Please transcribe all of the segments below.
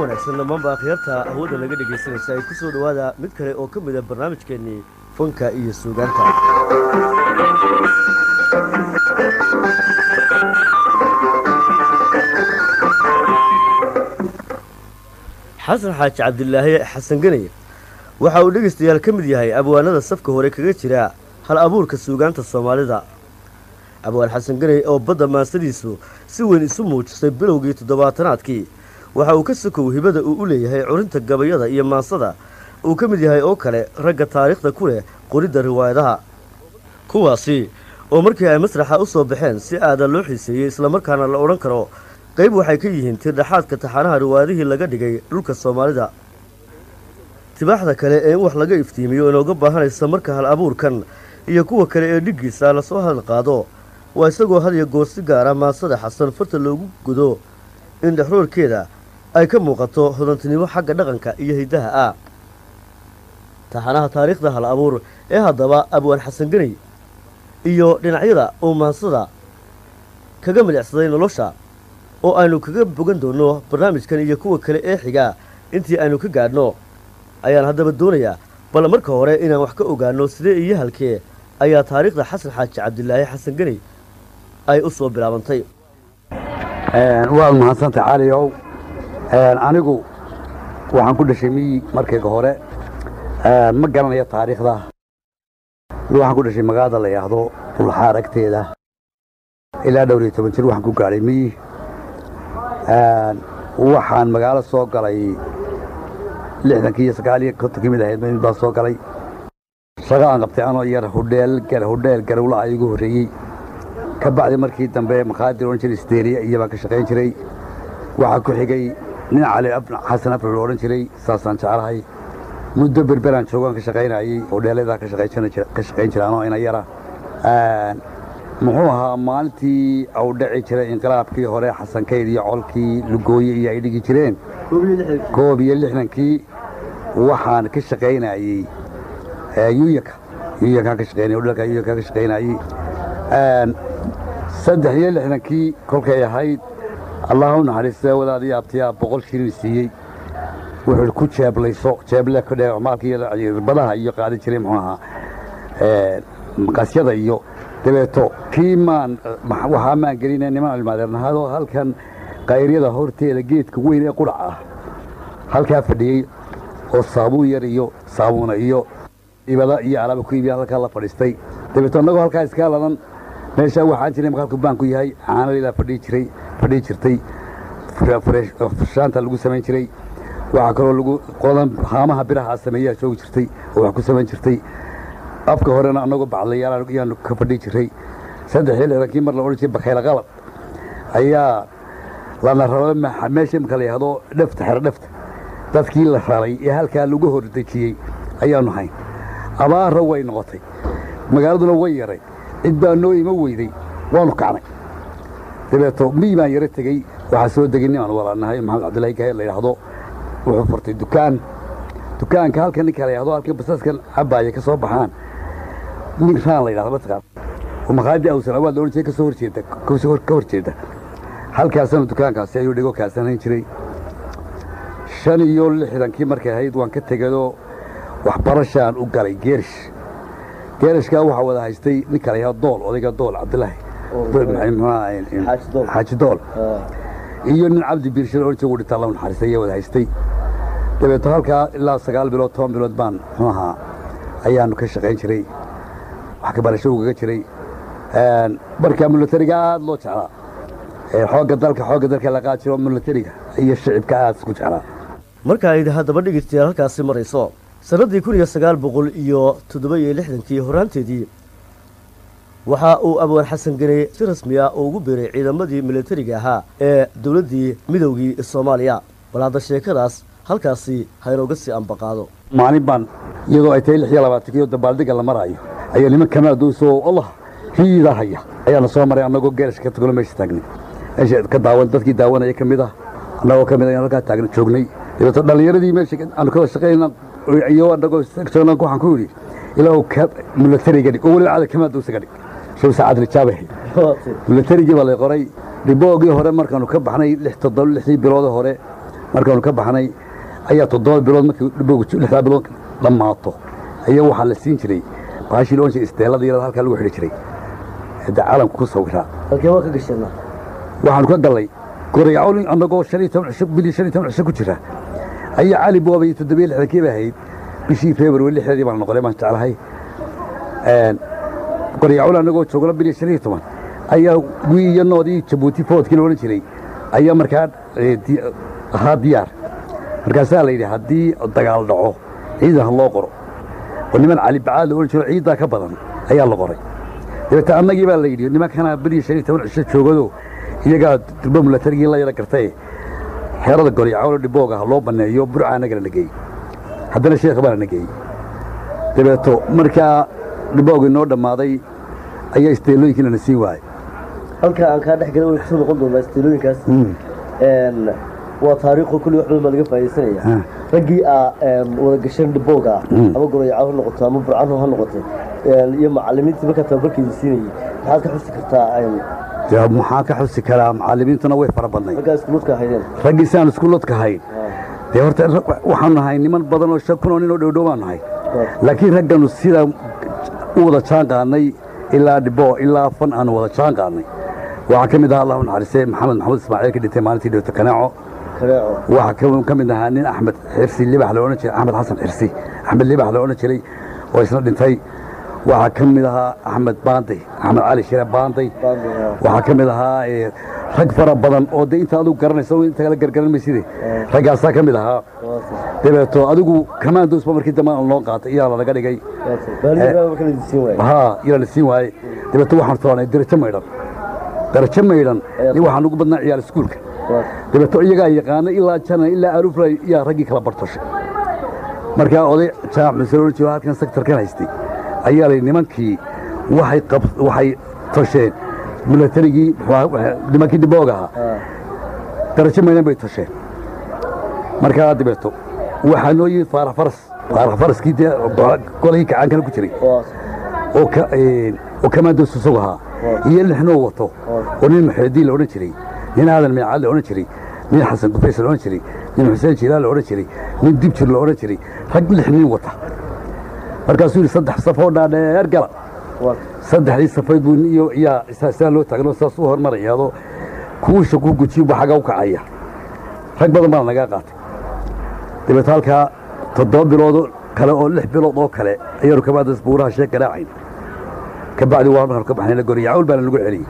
wanaagsan dhammaanba akhyaarta hawada laga dhegaysanaysa ay ku soo dhowaada mid kale oo ka mid a barnaamijkeennii fanka iyo suugaanta. xasan xaaji cabdilaahi xasan ganay waxa uu dhegaystayaal ka mid yahay abwaanada safka hore kaga jira hal abuurka suugaanta Soomaalida. abwaan xasan ganay oo badda maasadiisu si weyn isu muujisay bilowgii 70-aadkii waxa uu ka sokow hibada uu u leeyahay curinta gabayada iyo maasada uu ka mid yahay oo kale ragga taariikhda ku leh qoridda riwaayadaha kuwaasi oo markii ay masraxa u soo baxeen si aad loo xiiseeyay isla markaana la oran karo qayb waxay ka yihiin tirdhaxaadka taxanaha riwaayadihii laga dhigay dhulka Soomaalida. tibaaxda kale ee wax laga iftiimiyo inooga baahanaysa marka hal abuurkan iyo kuwa kale ee dhigiisa la soo hadal qaado waa isagoo had iyo goor si gaar ah maasada xasan farta loogu gudo in dhaxroorkeeda ay ka muuqato hodantinimo xagga dhaqanka iyo hidaha ah. taxanaha taariikhda hal abuur ee haddaba abwaan xasan ganay iyo dhinacyada uu maasada kaga milicsaday nolosha oo aynu kaga bogan doono barnaamijkan iyo kuwa kale ee xiga intii aynu ka gaadhno ayaan haddaba doonayaa bal marka hore inaan wax ka ogaano sidee iyo halkee ayaa taariikhda xasan xaaji cabdilaahi xasan ganay ay u soo bilaabantay. waa mahadsantahay caliyow. anigu waxaan ku dhashay miyi markayga hore ma garanayo taariikhda. waxaan ku dhashay magaalada la yiraahdo Ulxaar agteeda ilaa dhowr iyo 10 jir waxaan ku gaaray miyi. waxaan magaalo soo galay 69 ka mid ahayd baan soo galay. shaqa aan qabtay anoo yar hudheel garawla ay ugu horeeyay ka bacdi markii dambe maqaadir oran jiray Steeriya iyo baan ka shaqeyn jiray. waxa ku xigay nin cali xasan afro oran jiray saasan jecelahay muddo berberaan joogan ka shaqeynayay hudheelada ka shaqeyn jiray anoo ina yara. muxuu ahaa maalintii uu dhici jiray inqilaabkii hore xasan kayd iyo colkii lugooye iyo ay dhigi jireen 62 waxaan ka shaqeynayay yuyaka ka shaqeynayay hudheelka yuyaka ka shaqeynayay 63 kolkay ahayd Allahu naxariisto wadaadii abtiya 100 shilin siiyay wuxuu ku jeeble ka dheer maalkii badaha iyo qaadi jiray muxuu ahaa maqasyada iyo dabeeto kiimaan waxa maan gelinay niman ilmaadeernaado halkan qayryada horteeda geedka weyn ee qurac ah halka fadhiyay oo saabuun yar iyo saabuuna iyo ibada iyo alaab ku iibiya halka la fadhiistay dabeeto anagu halka iska ladan meesha waxaan jiray maqalku baan ku yahay aanayda fadhii jirtay freshaanta lagu sameyn jiray waxa kale lagu qodan haamaha biraha sameeyaa joogi jirtay oo wax ku sameyn jirtay afka horena anagu baclayaal ayaan ka fadhii jiray 3 mar la oran jiray bakayla qalab ayaa lana rabo meesha marka la yiraahdo dhafta dadkii la raray ee halka lagu hordajiyay ayaanu hayn abaar way noqotay magaaladuna way yaray cid baa noo ima weyday waanu kacnay dabeeto miibaan yara tagay waxa soo degay niman walaanahay maxamed cabdilaahi gahay la yiraahdo wuxuu furtay dukaanka halka ninka la yiraahdo halka basaskan cabaaya ka soo baxaan nin raan la yiraahdo mataqaan oo maqaadi aw salawaad loo jeeyo ka soo horjeeda halkaasna dukaankaasi ayuu dhigo kaasanayn jiray 65 markay ahayd waan ka tagado waxbarashaan u galay geerishka waxa wada haystay ninka la yiraahdo odayga dool cabdilaahi xaaji dool iyo nin cabdi biirshir oo joogo dhita la naxariistay wada haystay dabeeto halka ilaa 9 bilood 10 bilood baan xumaha ayaanu ka shaqeyn jiray wax ka barasho uga jiray marka militariga aad loo jeclaa xooga dalka la qaad jiro militariga iyo shicibka aad isku jeclaa. marka ay haddaba dhigitay halkaasi marayso sanadii 1967 horaanteedii waxa uu abwaan xasan ganay si rasmi ah ugu biiray ciidamadii militariga ahaa ee dawladii midowgii Soomaaliya. walaada sheekadaas halkaasi hayrooga si ambaqaado maalin baan iyadoo ay tahay 26 dabaaldiga la marayo ayaa niman kama duuso Allah hiidahaya ayaana soo maray anagoo geerish ka tagno meesha taagnay ka daawan dadkii daawanaya kamid ah anagoo kamid ah halka taagna joognay dabeeto dhalinyaradii meesha aan kala shaqeynaa iyo anagoo section waxaan ku yiri ilaa ka militariga oo wali caad kama duuso gadhi soo saacad rijaabay militariga wala qoray diboogi hore markaanu ka baxnay 6 bilood hore markaanu ka baxnay ayaa 7 bilood markii dhibowga 6 bilood dhammaato ayaa waxaa la siin jiray baashii loonsi isteelada yar halka lagu xidhi jiray hada caalamku ku sawira halkee waa ka gashana waxaanu ka galay Goryacol annagoo 15 ku jira ayaa cali boobay 7 kiiba ahayd bishii February 6 baan noqday ma jeclahay Goryacol annagoo joogna bil 15 ayaa wiiyanoodii Djibouti foodkii loo jiray ayaa markaa diyaar markaasaa la yidhi haddii dagaal dhaco ciidan loo qoro oo niman cali bacaad loo jiro ciidaa ka badan ayaa la qoray dabeetana annagii baa la yidhi nimankana bil 15 cisho joogado iyagaa durba milatarigii la yara gartay xeerada Goryacol dhibooga loo baneeyo burcaana gala nagay haddana sheekh baa nagay dabeeto markaa dhibooga noo dhamaaday ayaa isteelooyinkiina na sii waayay halka aan ka dhex galay way ku soo noqon doonaa isteelooyinkaas waa taariikho kulli wax badan baa laga faa'iideysanaya raggii wada gashan dhibooga ama Goryacol ha noqoto ama burcaan ha noqoto iyo macallimiintii markaa tababarkeedii siinayay maxaad ka xusi kartaa maxaa ka xusi karaa macallimiintuna way fara badnay raggaa iskuuladka ahaydeen raggii saan iskuuladka ahayn dee horta waxaan nahay niman badan oo 5 kun oo nin oo dhowdhow baan nahay laakiin ragganu sida u wada jaan qaadnay ilaa dhibo ilaa fan aan wada jaan qaadnay waxaa ka mid ahaa allah naxariisay maxamed ismaaciil ka dhintay maalintii dhowta kanaaco waxaa ka mid ahaa nin axmed xirsi libax la odhan jiray axmed xasan xirsi axmed libax la odhan jiray oo isna dhintay waxaa ka mid ahaa axmed baanday axmed cali shire baanday waxaa ka mid ahaa rag fara badan oo dee inta adigu garanayso inta kala gargaran mayside raggaasaa ka mid ahaa dabeeto adigu kamaandoosba markii dambe loo qaatay iyaa lalaga dhigay yaa la siin waayey dabeeto waxaan toonay darajo maydhan waxaan ugu badnaa ciyaal iskuulka dabeeto iyagaa yaqaana ilaa jana ilaa arufra yaa raggii kala bartoshay markaa oday jaamac masaloon jiro halkan sektarkan haystay ayaa lay nimankii waxay tosheen milatarigii nimankii dhibooga ahaa darajo maydhan bay tosheen markaa dabeeto waxaa noo yimid faarax faraskii dee golihii kacaankana ku jiray oo kamaandoos isagu ahaa iyo lixnoo wato oo nin maxeediin la odhan jiray nin aadan meecaad la odhan jiray nin xasan gufays la odhan jiray nin xuseen jiilaan la odhan jiray nin dibjir la odhan jiray rag 6 nin wata markaasuu yidhi 3 safoo dhaadheer gala 3 safayd buu iyo yaa isaa loo taagno saas u hormarayaado kuusha ku gujiyo xaga u kacaya rag badan baa naga qaatay dabeetana halkaa 7 bilood kale oo 6 bilood oo kale ayaanu kabaadaas buuraha sheeg garaacayn kabacdi waa markaan ka baxnay Goryacol baa lagu celiyay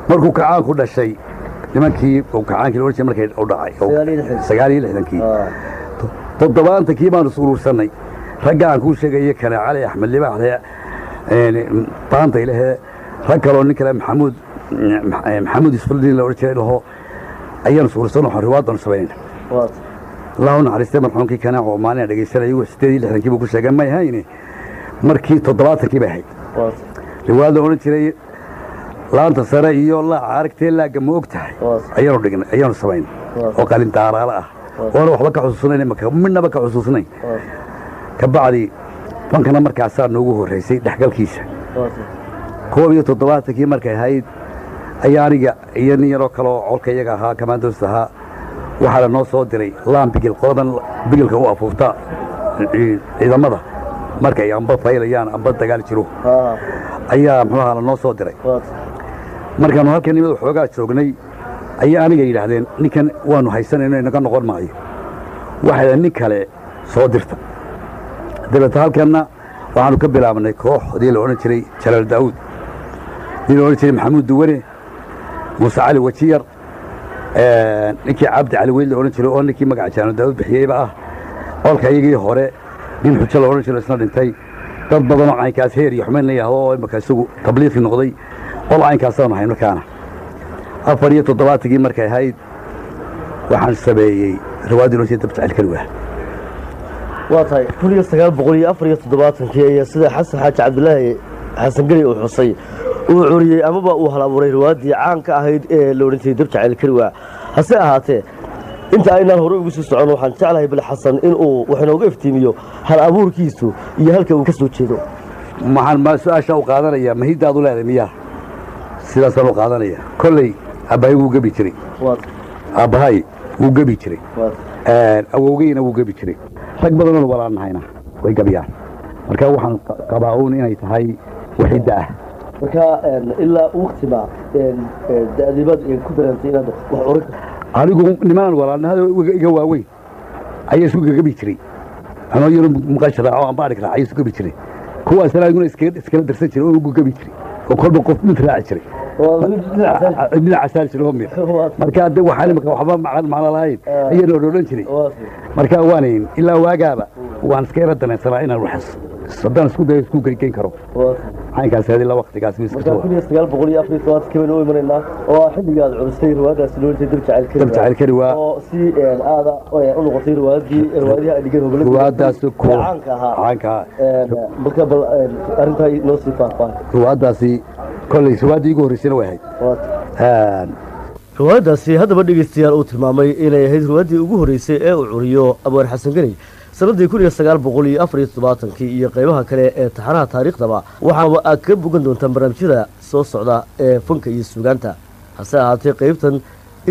markuu kacaanku dhashay nimankii uu kacaankii loo jeeday markay u dhacay 69kii 70kii baan uruursanay raggaan ku sheegay kana cali axmed libaaxle baanta ilahe rag kaloo nin kale maxamuud isfaldin la orjay laho ayaan suursan oo riwaadan sameeyay laawna xariistay marxuumkii kana oo maalin dhageysanay 68kii buu ku sheegay ma yahay markii 70kii baa ahayd riwaayada oran jiray laanta sare iyo la aragtay la gamo ogtahay ayaanu dhignay ayaanu sameeyay oo qalin daaraala ah oo waxba ka xusuusnay midnaba ka xusuusnay kabacdi fankana markaasaa noogu horeysay dhaxgalkiisa 71kii markay ahayd ayaa aniga iyo nin yaroo kale oo colka iyaga ahaa kamaandoos ahaa waxaa la noo soo diray laan bigil qodan bigilka u afuufta ciidamada markay amba faylayaan amba dagaal jiro ayaa muxuu ahaa la noo soo diray markaanu halkan nimada xoogaa joognay ayaa aniga yidhaahdeen ninkan waanu haysanayno inaga noqon maayo waxay nin kale soo dirta dabeeta halkanna waxaanu ka bilaabnay kooxdii la odhan jiray jalaal daawud nin la odhan jiray maxamuud duwane muuse cali wajiyar ninkii cabdi cali weyd la odhan jiray oo ninkii magaca jalaal daawud bixiyeyba ah olka iyagii hore nin xujo la odhan jiray isna dhintay dad badanoo caynkaas heer iyo xumayn la yidhaahdo oo imaka isagu tabliiqi noqday qol caynkaasaanu hayn markaana 74kii markay ahayd waxaan sameeyey riwaayadii loo jeeda dabjacayl kaliwa waa tahay 1974kii ayaa sida xasan xaaji cabdilaahi xasan gari uu xusay uu curiyey amaba uu hal abuuray riwaayadii caanka ahayd ee la odhan jiray dabjacayl kaliwa hase ahaatee inta aynaan hore ugu soo socon waxaan jeclahay bil xasan inuu wax inooga iftiimiyo hal abuurkiisu iyo halka uu ka soo jeedo maxaan su'aasha u qaadanaya mahidaadu leedahay miyaa sidaasaan u qaadanaya kolley aabbahay wuu gabi jiray aabbahay wuu gebi jiray awowgeyna wuu gebi jiray rag badanoo walaannahayna way gabiyaan marka waxaan qabaa uun inay tahay waxidda ah marka ilaa waqtiba da'dibad ku darantay inaad wax oran anigu nimaan walaannahada iga waaweyn ayaa isku gabi jiray anoo yaro maqashada oo aan baadhi karaa ayaa isku gabi jiray kuwaas anaguna iskala darsan jiray oo ugu gabi jiray oo kolba qof mid raaci jiray dhinaca saal jiray oo mir marka hadda waxaan imika waxba macno lahayn ayaan odhan jiray marka waanayn ilaa waagaaba waan iska yara danaysanaa inaan wax haddaan isku dayo isku gelgeyn karo caynkaas ilaa waqtigaas marka 1904 kibana u imanaynaa oo xilliga aad culustay riwaayadaas loo jeedo jacayl kari waa oo si aada u noqotay riwaayadaha ay dhigeen hoggaanka riwaayadaas ku caanka marka bal arinta noo sii faahfaahin riwaayadaasi kolay riwaayadii ugu horeysay way ahayd riwaayadaasi haddaba dhegeystayaal uu tilmaamay inay ahayd riwaayadii ugu horeysay ee uu curiyo abwaan xasan ganay sanadii 1974 iyo qaybaha kale ee taxanaha taariikhdaba waxaaba aad ka bogan doontaan barnaamijyada soo socda ee fanka iyo suugaanta hase ahaatee qaybtan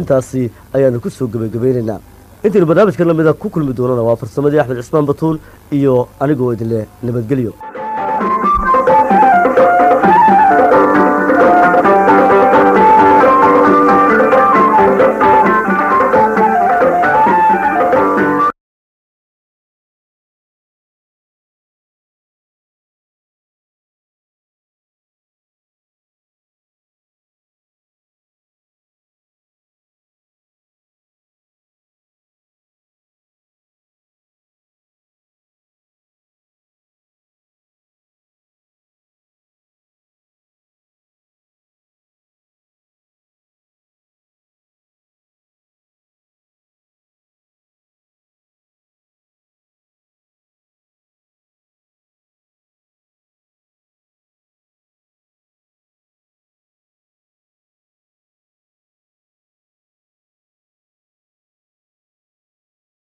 intaasi ayaanu ku soo gabagabeynaynaa intiinu barnaamijkan lamida ku kulmi doonana waa farsamadii axmed cismaan batuul iyo anigoo idinleh nabadgelyo